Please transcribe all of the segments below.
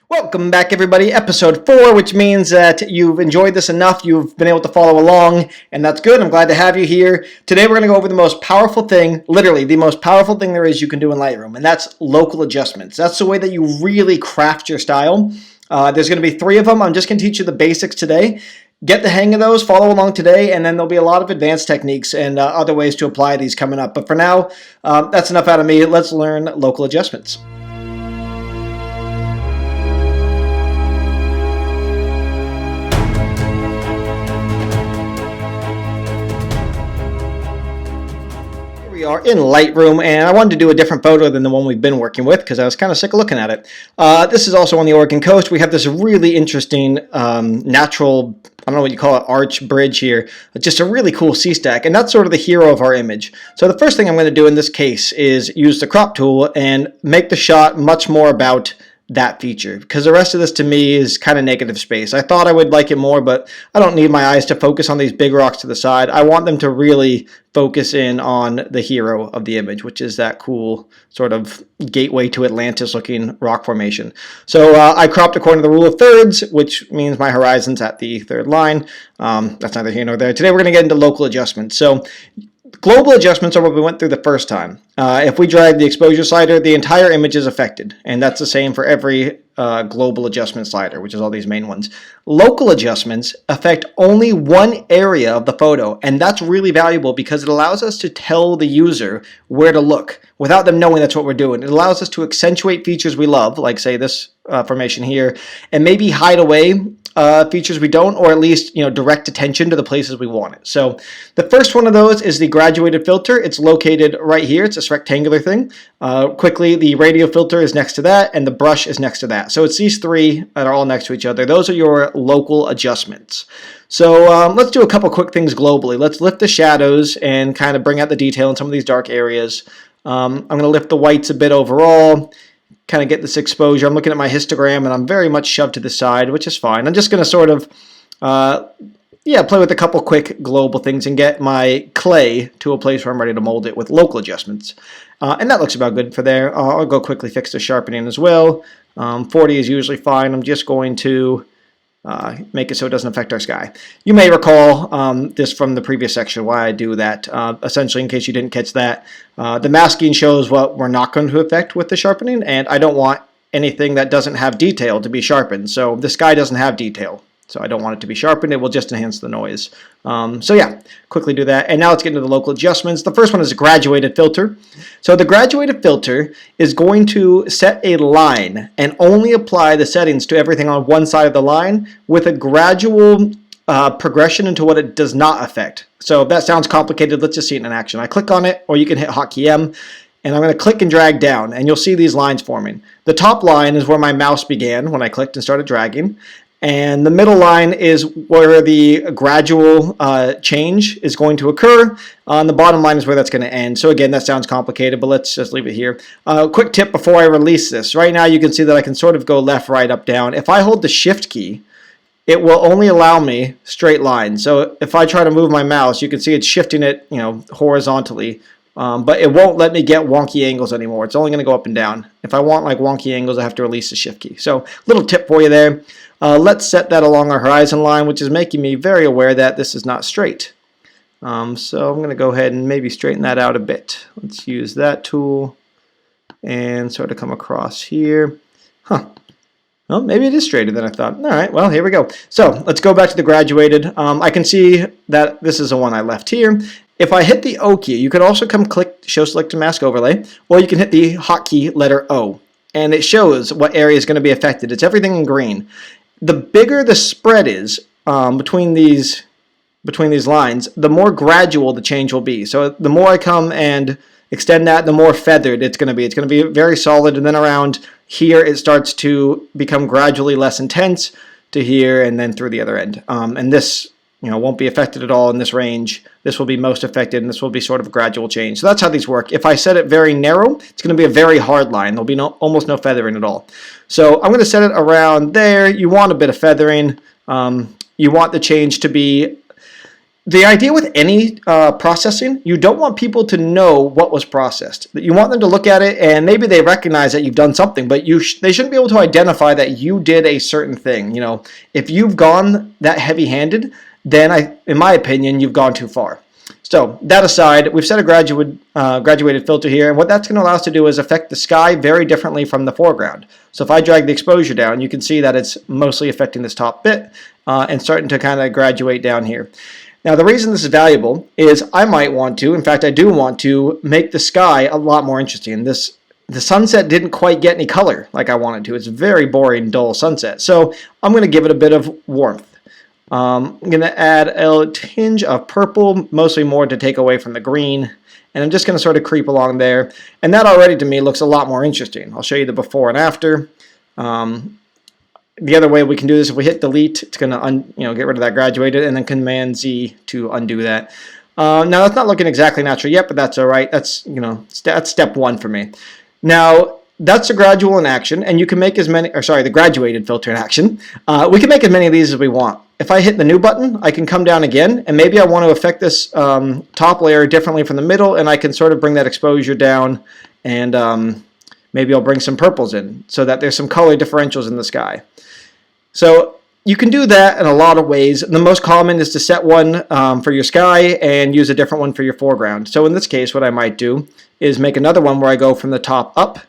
Welcome back, everybody. Episode 4, which means that you've enjoyed this enough, you've been able to follow along, and that's good. I'm glad to have you here. Today we're going to go over the most powerful thing, literally the most powerful thing there is you can do in Lightroom, and that's local adjustments. That's the way that you really craft your style. There's going to be 3 of them. I'm just going to teach you the basics today. Get the hang of those, follow along today, and then there'll be a lot of advanced techniques and other ways to apply these coming up. But for now, that's enough out of me. Let's learn local adjustments. We are in Lightroom, and I wanted to do a different photo than the one we've been working with because I was kind of sick of looking at it. This is also on the Oregon coast. We have this really interesting natural, I don't know what you call it, arch bridge here. Just a really cool sea stack, and that's sort of the hero of our image. So the first thing I'm going to do in this case is use the crop tool and make the shot much more about that feature, because the rest of this to me is kind of negative space. I thought I would like it more, but I don't need my eyes to focus on these big rocks to the side. I want them to really focus in on the hero of the image, which is that cool sort of gateway to Atlantis looking rock formation. So I cropped according to the rule of thirds, which means my horizon's at the third line. That's neither here nor there. Today we're going to get into local adjustments. So global adjustments are what we went through the first time. If we drag the exposure slider, the entire image is affected, and that's the same for every global adjustment slider, which is all these main ones. Local adjustments affect only one area of the photo, and that's really valuable because it allows us to tell the user where to look without them knowing that's what we're doing. It allows us to accentuate features we love, like say this formation here, and maybe hide away features we don't, or at least direct attention to the places we want it. So the first one of those is the graduated filter. It's located right here. It's this rectangular thing. Quickly, the radio filter is next to that, and the brush is next to that. So it's these 3 that are all next to each other. Those are your local adjustments. So let's do a couple quick things globally. Let's lift the shadows and kind of bring out the detail in some of these dark areas. I'm going to lift the whites a bit overall, kind of get this exposure. I'm looking at my histogram, and I'm very much shoved to the side, which is fine. I'm just going to sort of, play with a couple quick global things and get my clay to a place where I'm ready to mold it with local adjustments. And that looks about good for there. I'll go quickly fix the sharpening as well. 40 is usually fine. I'm just going to make it so it doesn't affect our sky. You may recall this from the previous section, why I do that. Essentially, in case you didn't catch that, the masking shows what we're not going to affect with the sharpening, and I don't want anything that doesn't have detail to be sharpened. So the sky doesn't have detail, so I don't want it to be sharpened. It will just enhance the noise. So yeah, quickly do that. And now let's get into the local adjustments. The first one is a graduated filter. So the graduated filter is going to set a line and only apply the settings to everything on one side of the line with a gradual progression into what it does not affect. So if that sounds complicated, let's just see it in action. I click on it, or you can hit Hotkey M, and I'm going to click and drag down, and you'll see these lines forming. The top line is where my mouse began when I clicked and started dragging. And the middle line is where the gradual change is going to occur. And the bottom line is where that's going to end. So again, that sounds complicated, but let's just leave it here. Quick tip before I release this. Right now you can see that I can sort of go left, right, up, down. If I hold the Shift key, it will only allow me straight lines. So if I try to move my mouse, you can see it's shifting it horizontally. But it won't let me get wonky angles anymore. It's only going to go up and down. If I want like wonky angles, I have to release the Shift key. So little tip for you there. Let's set that along our horizon line, which is making me very aware that this is not straight. So I'm going to go ahead and maybe straighten that out a bit. Let's use that tool and sort of come across here. Well, maybe it is straighter than I thought. All right, well, here we go. So let's go back to the graduated. I can see that this is the one I left here. If I hit the O key, you can also come click Show Selected Mask Overlay, or you can hit the hotkey letter O, and it shows what area is going to be affected. It's everything in green. The bigger the spread is between these lines, the more gradual the change will be. So the more I come and extend that, the more feathered it's going to be. It's going to be very solid, and then around here it starts to become gradually less intense to here, and then through the other end. And this won't be affected at all in this range. This will be most affected, and this will be sort of a gradual change. So that's how these work. If I set it very narrow, it's going to be a very hard line. There'll be almost no feathering at all. So I'm going to set it around there. You want a bit of feathering. You want the change to be the idea with any processing, you don't want people to know what was processed. You want them to look at it and maybe they recognize that you've done something, but they shouldn't be able to identify that you did a certain thing. You know, if you've gone that heavy-handed, then in my opinion, you've gone too far. So that aside, we've set a graduated filter here, and what that's going to allow us to do is affect the sky very differently from the foreground. So if I drag the exposure down, you can see that it's mostly affecting this top bit and starting to kind of graduate down here. Now, the reason this is valuable is I might want to, in fact, I do want to make the sky a lot more interesting. The sunset didn't quite get any color like I wanted to. It's a very boring, dull sunset. So I'm going to give it a bit of warmth. I'm going to add a tinge of purple, mostly more to take away from the green. And I'm just going to sort of creep along there. And that already, to me, looks a lot more interesting. I'll show you the before and after. The other way we can do this, if we hit delete, it's going to get rid of that graduated, and then Command Z to undo that. Now that's not looking exactly natural yet, but that's all right. That's that's step one for me. Now that's the gradual in action, and you can make the graduated filter in action. We can make as many of these as we want. If I hit the new button, I can come down again, and maybe I want to affect this top layer differently from the middle, and I can sort of bring that exposure down, and maybe I'll bring some purples in so that there's some color differentials in the sky. So you can do that in a lot of ways. The most common is to set one for your sky and use a different one for your foreground. So in this case, what I might do is make another one where I go from the top up.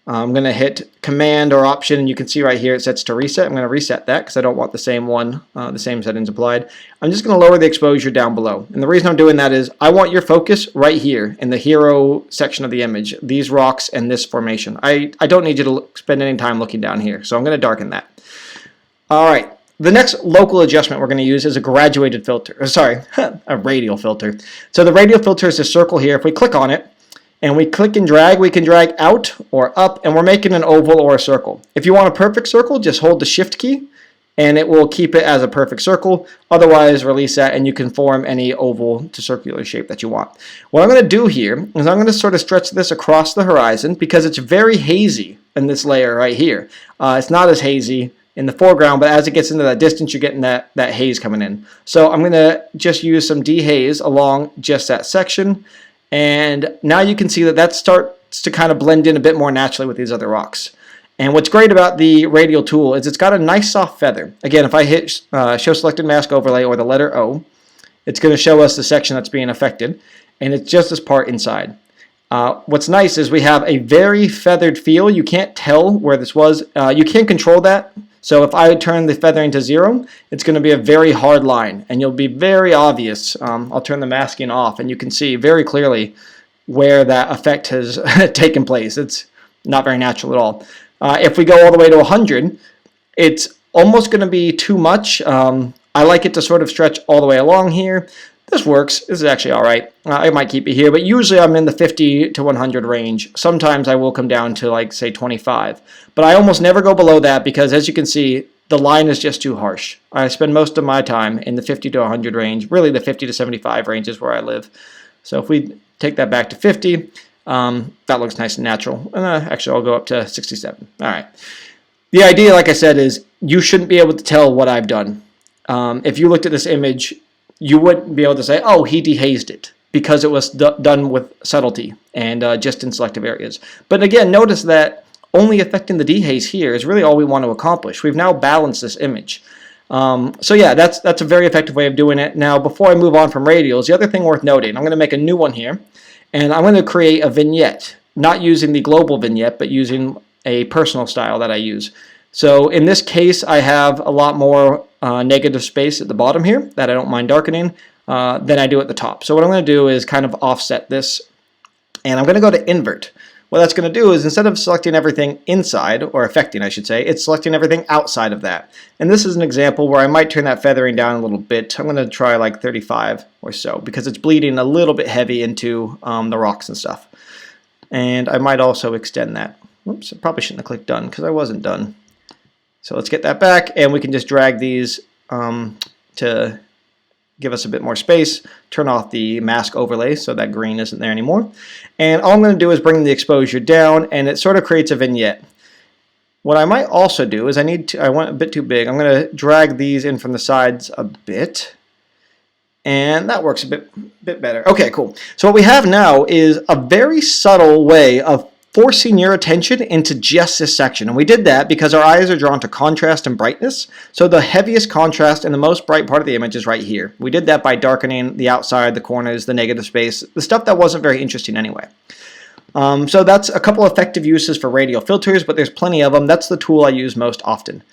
I'm going to hit Command or Option, and you can see right here it sets to reset. I'm going to reset that because I don't want the same one, the same settings applied. I'm just going to lower the exposure down below. And the reason I'm doing that is I want your focus right here in the hero section of the image, these rocks and this formation. I don't need you to spend any time looking down here, so I'm going to darken that. All right, the next local adjustment we're going to use is a graduated filter. A radial filter. So the radial filter is this circle here. If we click on it and we click and drag, we can drag out or up, and we're making an oval or a circle. If you want a perfect circle, just hold the Shift key and it will keep it as a perfect circle. Otherwise, release that and you can form any oval to circular shape that you want. What I'm going to do here is I'm going to sort of stretch this across the horizon because it's very hazy in this layer right here. It's not as hazy in the foreground, but as it gets into that distance, you're getting that haze coming in. So I'm going to just use some dehaze along just that section, and now you can see that starts to kind of blend in a bit more naturally with these other rocks. And what's great about the radial tool is it's got a nice soft feather. Again, if I hit Show Selected Mask Overlay or the letter O, it's going to show us the section that's being affected, and it's just this part inside. What's nice is we have a very feathered feel. You can't tell where this was. You can control that. So if I turn the feathering to 0, it's going to be a very hard line, and you'll be very obvious. I'll turn the masking off, and you can see very clearly where that effect has taken place. It's not very natural at all. If we go all the way to 100, it's almost going to be too much. I like it to sort of stretch all the way along here. This works. This is actually all right. I might keep it here, but usually I'm in the 50 to 100 range. Sometimes I will come down to, like, say 25. But I almost never go below that because, as you can see, the line is just too harsh. I spend most of my time in the 50 to 100 range. Really, the 50 to 75 range is where I live. So if we take that back to 50, that looks nice and natural. Actually, I'll go up to 67. All right. The idea, like I said, is you shouldn't be able to tell what I've done. If you looked at this image, you wouldn't be able to say, oh, he dehazed it, because it was done with subtlety and just in selective areas. But again, notice that only affecting the dehaze here is really all we want to accomplish. We've now balanced this image. So yeah, that's a very effective way of doing it. Now, before I move on from radials, the other thing worth noting, I'm going to make a new one here, and I'm going to create a vignette, not using the global vignette, but using a personal style that I use. So in this case, I have a lot more negative space at the bottom here that I don't mind darkening than I do at the top. So what I'm going to do is kind of offset this, and I'm going to go to invert. What that's going to do is, instead of selecting everything inside, or affecting I should say, it's selecting everything outside of that. And this is an example where I might turn that feathering down a little bit. I'm going to try like 35 or so because it's bleeding a little bit heavy into the rocks and stuff. And I might also extend that. Oops, I probably shouldn't have clicked done because I wasn't done. So let's get that back, and we can just drag these to give us a bit more space, turn off the mask overlay so that green isn't there anymore. And all I'm going to do is bring the exposure down, and it sort of creates a vignette. What I might also do is I went a bit too big. I'm going to drag these in from the sides a bit. And that works a bit better. Okay, cool. So what we have now is a very subtle way of forcing your attention into just this section. And we did that because our eyes are drawn to contrast and brightness. So the heaviest contrast and the most bright part of the image is right here. We did that by darkening the outside, the corners, the negative space, the stuff that wasn't very interesting anyway. So that's a couple effective uses for radial filters, but there's plenty of them. That's the tool I use most often.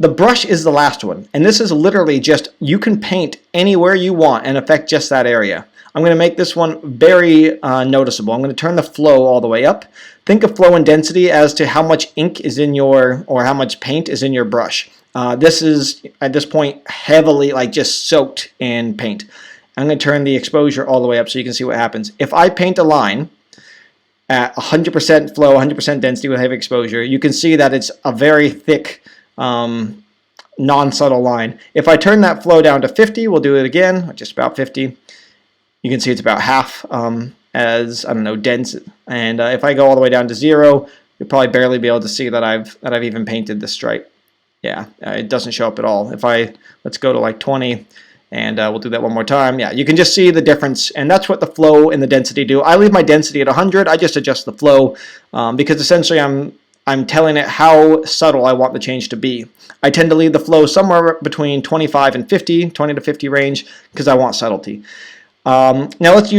The brush is the last one, and this is literally just, you can paint anywhere you want and affect just that area. I'm going to make this one very noticeable. I'm going to turn the flow all the way up. Think of flow and density as to how much ink is in your, or how much paint is in your brush. This is, at this point, heavily like just soaked in paint. I'm going to turn the exposure all the way up so you can see what happens. If I paint a line at 100% flow, 100% density with heavy exposure, you can see that it's a very thick, non-subtle line. If I turn that flow down to 50, we'll do it again, just about 50. You can see it's about half as, I don't know, dense. And if I go all the way down to 0, you'll probably barely be able to see that I've even painted this stripe. Yeah, it doesn't show up at all. If let's go to like 20, and we'll do that one more time. Yeah, you can just see the difference, and that's what the flow and the density do. I leave my density at 100. I just adjust the flow because essentially I'm telling it how subtle I want the change to be. I tend to leave the flow somewhere between 25 and 50, 20 to 50 range, because I want subtlety. Now let's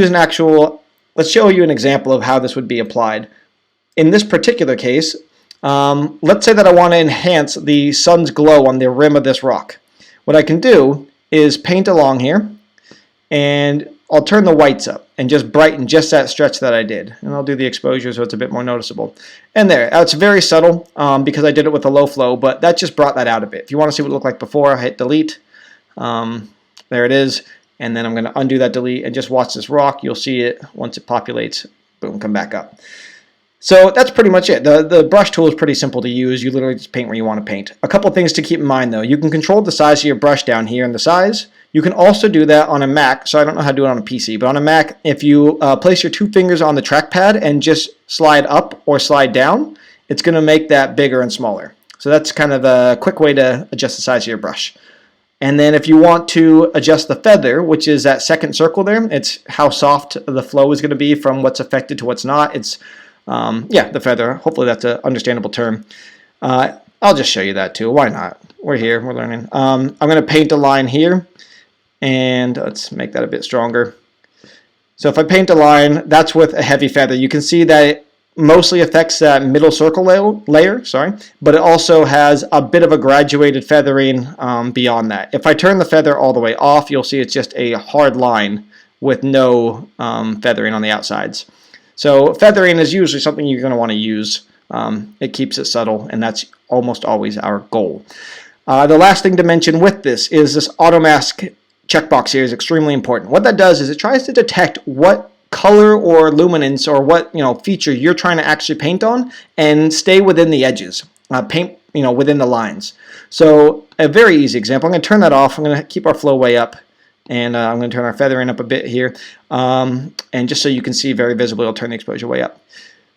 show you an example of how this would be applied. In this particular case, let's say that I want to enhance the sun's glow on the rim of this rock. What I can do is paint along here, and I'll turn the whites up and just brighten just that stretch that I did. And I'll do the exposure so it's a bit more noticeable. And there, it's very subtle because I did it with a low flow, but that just brought that out a bit. If you want to see what it looked like before, I hit delete. There it is. And then I'm going to undo that delete and just watch this rock. You'll see it once it populates. Boom, come back up. So that's pretty much it. The brush tool is pretty simple to use. You literally just paint where you want to paint. A couple things to keep in mind though. You can control the size of your brush down here and the size. You can also do that on a Mac. So I don't know how to do it on a PC, but on a Mac, if you place your 2 fingers on the trackpad and just slide up or slide down, it's going to make that bigger and smaller. So that's kind of a quick way to adjust the size of your brush. And then if you want to adjust the feather, which is that second circle there, it's how soft the flow is going to be from what's affected to what's not. It's yeah, the feather. Hopefully that's an understandable term. I'll just show you that too. Why not? We're here. We're learning. I'm going to paint a line here, and let's make that a bit stronger. So if I paint a line, that's with a heavy feather. You can see that it mostly affects that middle circle layer, but it also has a bit of a graduated feathering beyond that. If I turn the feather all the way off, you'll see it's just a hard line with no feathering on the outsides. So feathering is usually something you're going to want to use. It keeps it subtle, and that's almost always our goal. The last thing to mention with this is this auto mask checkbox here is extremely important. What that does is it tries to detect what color or luminance or what feature you're trying to actually paint on and stay within the edges. Paint within the lines. So a very easy example. I'm going to turn that off. I'm going to keep our flow way up. And I'm going to turn our feathering up a bit here. And just so you can see very visibly, I'll turn the exposure way up.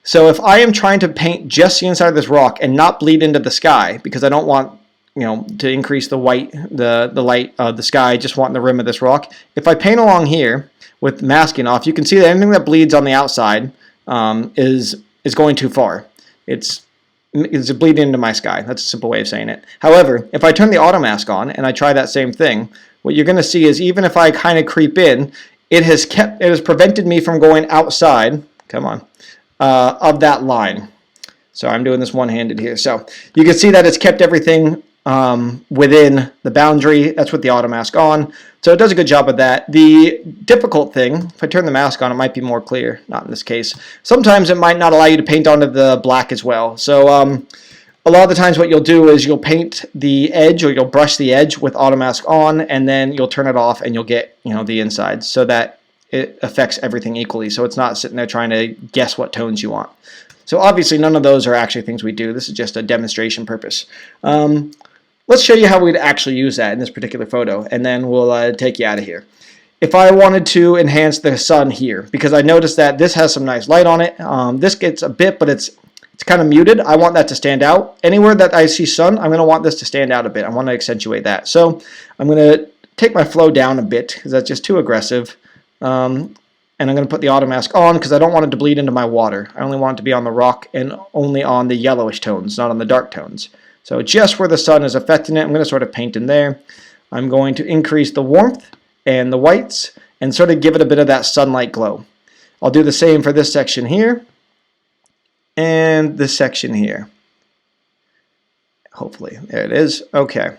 So if I am trying to paint just the inside of this rock and not bleed into the sky, because I don't want to increase the white, the light of the sky, I just want the rim of this rock. If I paint along here with masking off, you can see that anything that bleeds on the outside is going too far. It's bleeding into my sky. That's a simple way of saying it. However, if I turn the auto mask on and I try that same thing, what you're going to see is even if I kind of creep in, it has prevented me from going outside, of that line. So I'm doing this one-handed here. So you can see that it's kept everything within the boundary. That's with the auto mask on. So it does a good job of that. The difficult thing, if I turn the mask on, it might be more clear. Not in this case. Sometimes it might not allow you to paint onto the black as well. So a lot of the times what you'll do is you'll paint the edge, or you'll brush the edge with auto mask on, and then you'll turn it off and you'll get the insides so that it affects everything equally. So it's not sitting there trying to guess what tones you want. So obviously none of those are actually things we do. This is just a demonstration purpose. Let's show you how we'd actually use that in this particular photo, and then we'll take you out of here. If I wanted to enhance the sun here, because I noticed that this has some nice light on it. This gets a bit, but it's kind of muted. I want that to stand out. Anywhere that I see sun, I'm going to want this to stand out a bit. I want to accentuate that. So I'm going to take my flow down a bit because that's just too aggressive. And I'm going to put the auto mask on because I don't want it to bleed into my water. I only want it to be on the rock and only on the yellowish tones, not on the dark tones. So just where the sun is affecting it, I'm going to sort of paint in there. I'm going to increase the warmth and the whites and sort of give it a bit of that sunlight glow. I'll do the same for this section here and this section here. Hopefully, there it is. Okay.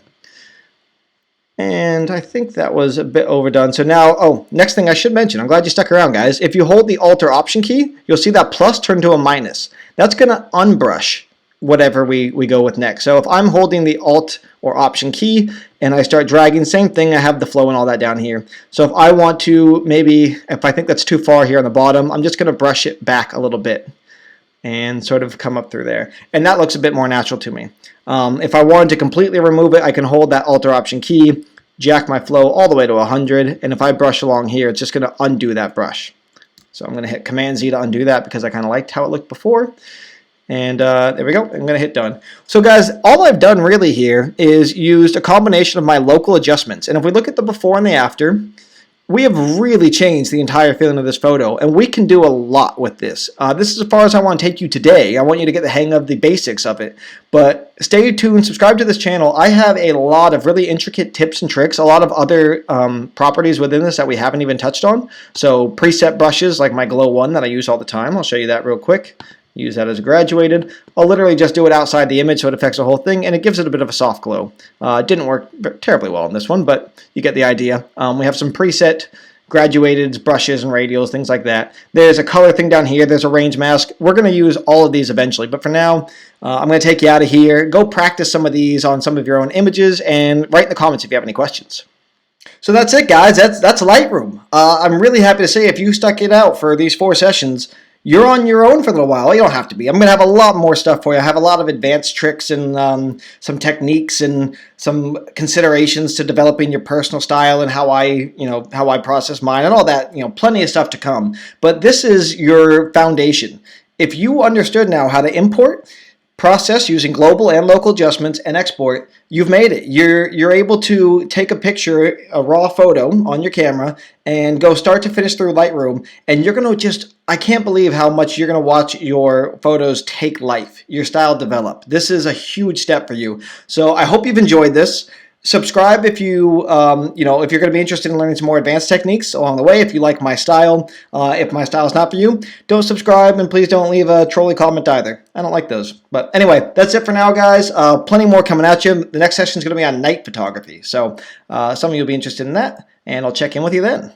And I think that was a bit overdone. So now, oh, next thing I should mention, I'm glad you stuck around, guys. If you hold the Alt or Option key, you'll see that plus turn to a minus. That's going to unbrush whatever we go with next. So if I'm holding the Alt or Option key and I start dragging, same thing, I have the flow and all that down here. So if I want to, maybe, if I think that's too far here on the bottom, I'm just going to brush it back a little bit and sort of come up through there. And that looks a bit more natural to me. If I wanted to completely remove it, I can hold that Alt or Option key, jack my flow all the way to 100, and if I brush along here, it's just going to undo that brush. So I'm going to hit Command Z to undo that because I kind of liked how it looked before. And there we go. I'm going to hit done. So guys, all I've done really here is used a combination of my local adjustments. And if we look at the before and the after, we have really changed the entire feeling of this photo, and we can do a lot with this. This is as far as I want to take you today. I want you to get the hang of the basics of it. But stay tuned, subscribe to this channel. I have a lot of really intricate tips and tricks, a lot of other properties within this that we haven't even touched on. So preset brushes like my Glow 1 that I use all the time. I'll show you that real quick. Use that as a graduated. I'll literally just do it outside the image so it affects the whole thing, and it gives it a bit of a soft glow. It didn't work terribly well in this one, but you get the idea. We have some preset graduated brushes and radials, things like that. There's a color thing down here. There's a range mask. We're going to use all of these eventually, but for now, I'm going to take you out of here. Go practice some of these on some of your own images, and write in the comments if you have any questions. So that's it, guys. That's Lightroom. I'm really happy to say if you stuck it out for these 4 sessions, you're on your own for a little while. You don't have to be. I'm going to have a lot more stuff for you. I have a lot of advanced tricks and some techniques and some considerations to developing your personal style and how I process mine and all that. Plenty of stuff to come. But this is your foundation. If you understood now how to import, process using global and local adjustments, and export, you've made it. You're able to take a picture, a raw photo on your camera, and go start to finish through Lightroom, and you're going to I can't believe how much you're going to watch your photos take life, your style develop. This is a huge step for you. So I hope you've enjoyed this. Subscribe if you, if you're going to be interested in learning some more advanced techniques along the way. If you like my style, if my style is not for you, don't subscribe, and please don't leave a trolly comment either. I don't like those. But anyway, that's it for now, guys. Plenty more coming at you. The next session is going to be on night photography, so some of you will be interested in that, and I'll check in with you then.